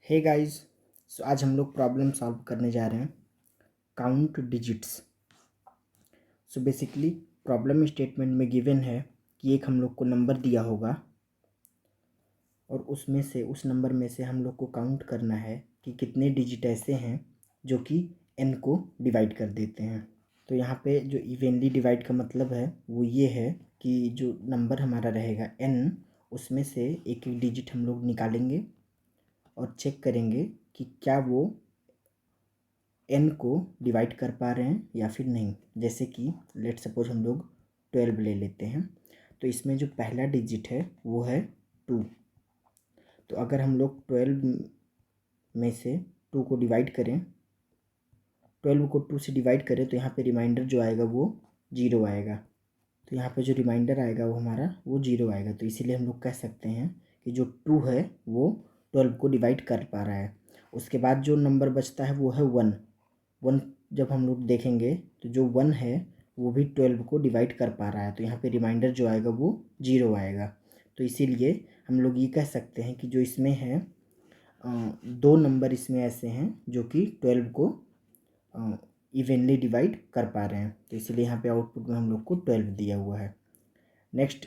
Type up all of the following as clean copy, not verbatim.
Hey guys, सो आज हम लोग प्रॉब्लम सॉल्व करने जा रहे हैं count digits. So basically problem statement में गिवन है कि एक हम लोग को नंबर दिया होगा और उसमें से उस नंबर में से हम लोग को काउंट करना है कि कितने डिजिट ऐसे हैं जो कि n को डिवाइड कर देते हैं। तो यहाँ पे जो इवेनली डिवाइड का मतलब है वो ये है कि जो नंबर हमारा रहेगा n, उसमें से एक एक डिजिट हम लोग निकालेंगे और चेक करेंगे कि क्या वो n को डिवाइड कर पा रहे हैं या फिर नहीं। जैसे कि लेट सपोज हम लोग 12 ले लेते हैं, तो इसमें जो पहला डिजिट है वो है 2। तो अगर हम लोग 12 में से 2 को डिवाइड करें, 12 को 2 से डिवाइड करें तो यहाँ पे रिमाइंडर जो आएगा वो 0 आएगा। तो यहाँ पे जो रिमाइंडर आएगा वो हमारा वो 0 आएगा। तो इसीलिए हम लोग कह सकते हैं कि जो 2 है वो 12 को डिवाइड कर पा रहा है। उसके बाद जो नंबर बचता है वो है 1। 1 जब हम लोग देखेंगे तो जो 1 है वो भी 12 को डिवाइड कर पा रहा है। तो यहाँ पे रिमाइंडर जो आएगा वो 0 आएगा। तो इसीलिए हम लोग ये कह सकते हैं कि जो इसमें है दो नंबर इसमें ऐसे हैं जो कि 12 को इवेनली डिवाइड कर पा रहे हैं। तो इसीलिए यहाँ पे आउटपुट में हम लोग को 12 दिया हुआ है। नेक्स्ट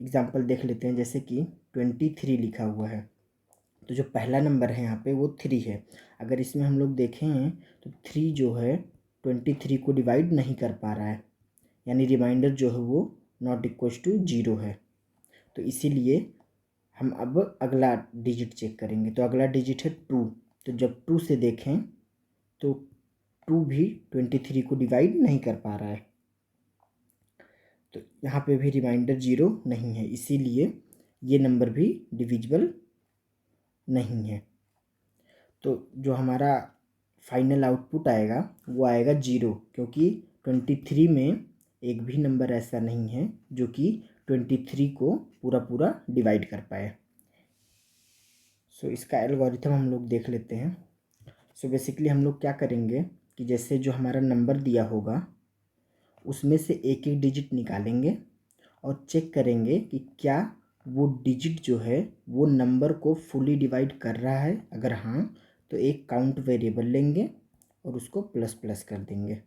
एग्जांपल देख लेते हैं, जैसे कि 23 लिखा हुआ है। तो जो पहला नंबर है यहाँ पे वो 3 है। अगर इसमें हम लोग देखें तो 3 जो है 23 को डिवाइड नहीं कर पा रहा है, यानी रिमाइंडर जो है वो नॉट इक्वल्स टू 0 है। तो इसीलिए हम अब अगला डिजिट चेक करेंगे। तो अगला डिजिट है 2। तो जब 2 से देखें तो 2 भी 23 को डिवाइड नहीं कर पा रहा है। तो यहाँ पे भी रिमाइंडर 0 नहीं है, इसीलिए ये नंबर भी डिविजिबल नहीं है। तो जो हमारा फाइनल आउटपुट आएगा वो आएगा 0, क्योंकि 23 में एक भी नंबर ऐसा नहीं है जो कि 23 को पूरा पूरा डिवाइड कर पाए। सो इसका एल्गोरिथम हम लोग देख लेते हैं। सो बेसिकली हम लोग क्या करेंगे कि जैसे जो हमारा नंबर दिया होगा उसमें से एक एक डिजिट निकालेंगे और चेक करेंगे कि क्या वो डिजिट जो है वो नंबर को फुली डिवाइड कर रहा है। अगर हाँ तो एक काउंट वेरिएबल लेंगे और उसको प्लस प्लस कर देंगे,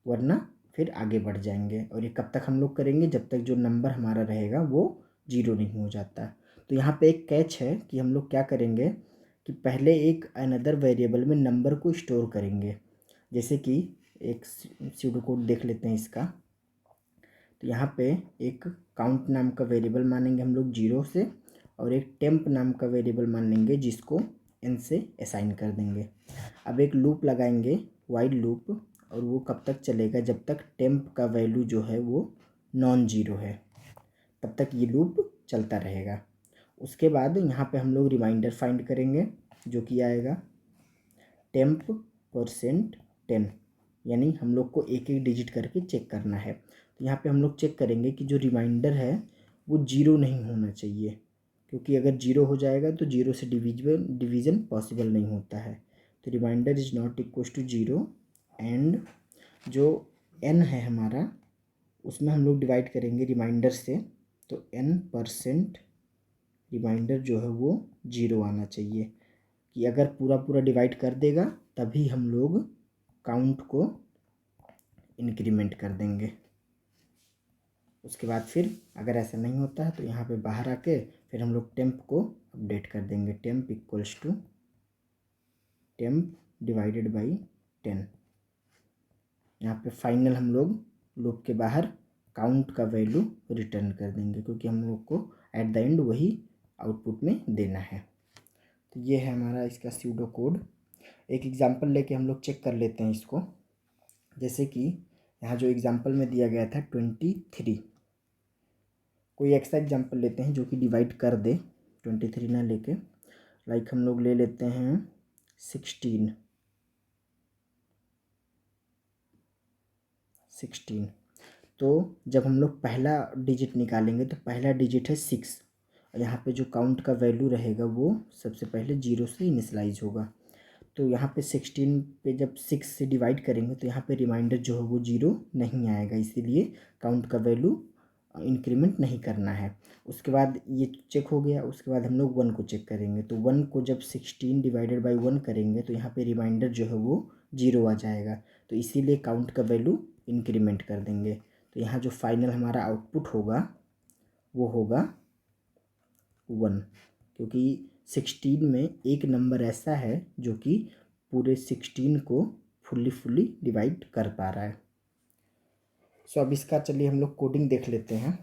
वरना फिर आगे बढ़ जाएंगे। और ये कब तक हम लोग करेंगे, जब तक जो नंबर हमारा रहेगा वो 0 नहीं हो जाता। तो यहाँ पे एक कैच है कि हम लोग क्या करेंगे कि पहले एक अनदर वेरिएबल में नंबर को स्टोर करेंगे। जैसे कि एक स्यूडो कोड देख लेते हैं इसका। तो यहाँ पे एक काउंट नाम का वेरिएबल मानेंगे हम लोग 0 से, और एक टेम्प नाम का वेरिएबल मान लेंगे जिसको n से असाइन कर देंगे। अब एक लूप लगाएंगे, वाइल लूप, और वो कब तक चलेगा, जब तक टेम्प का वैल्यू जो है वो नॉन जीरो है, तब तक ये लूप चलता रहेगा। उसके बाद यहाँ पे हम लोग रिमाइंडर फाइंड करेंगे जो कि आएगा temp%10, यानी हम लोग को एक एक डिजिट करके चेक करना है। तो यहाँ पे हम लोग चेक करेंगे कि जो रिमाइंडर है वो 0 नहीं होना चाहिए, क्योंकि अगर 0 हो जाएगा तो 0 से डिवीज़न पॉसिबल नहीं होता है। तो remainder is not equal to 0 and जो n है हमारा उसमें हम लोग डिवाइड करेंगे रिमाइंडर से। तो n% रिमाइंडर जो है वो 0 आना चाहिए, कि अगर पूरा पूरा डिवाइड कर देगा तभी हम लोग काउंट को इंक्रीमेंट कर देंगे। उसके बाद फिर अगर ऐसा नहीं होता है तो यहाँ पे बाहर आके फिर हम लोग टेम्प को अपडेट कर देंगे, temp equals to temp divided by 10। यहाँ पे फाइनल हम लोग लूप के बाहर काउंट का वैल्यू रिटर्न कर देंगे, क्योंकि हम लोग को एट द एंड वही आउटपुट में देना है। तो ये है हमारा इसका स्यूडो कोड। एक एग्जांपल लेके हम लोग चेक कर लेते हैं इसको। जैसे कि यहाँ जो एग्जांपल में दिया गया था 23, कोई एक्स्ट्रा एग्जांपल लेते हैं जो कि डिवाइड कर दे 23 ना लेके। लाइक हम लोग ले लेते हैं 16। तो जब हम लोग पहला डिजिट निकालेंगे तो पहला डिजिट है 6, और यहाँ पे जो काउंट का वैल्यू रहेगा वो सबसे पहले 0 से इनिशलाइज होगा। तो यहाँ पे 16 पे जब 6 से डिवाइड करेंगे तो यहाँ पे रिमाइंडर जो है वो 0 नहीं आएगा, इसीलिए काउंट का वैल्यू इंक्रीमेंट नहीं करना है। उसके बाद ये चेक हो गया। उसके बाद हम लोग 1 को चेक करेंगे। तो 1 को जब 16 डिवाइडेड बाई 1 करेंगे तो यहाँ पे रिमाइंडर जो है वो 0 आ जाएगा। तो इसीलिए काउंट का वैल्यू इंक्रीमेंट कर देंगे। तो यहाँ जो फाइनल हमारा आउटपुट होगा वो होगा 1, क्योंकि 16 में एक नंबर ऐसा है जो कि पूरे 16 को फुल्ली डिवाइड कर पा रहा है। सो अब इसका चलिए हम लोग कोडिंग देख लेते हैं।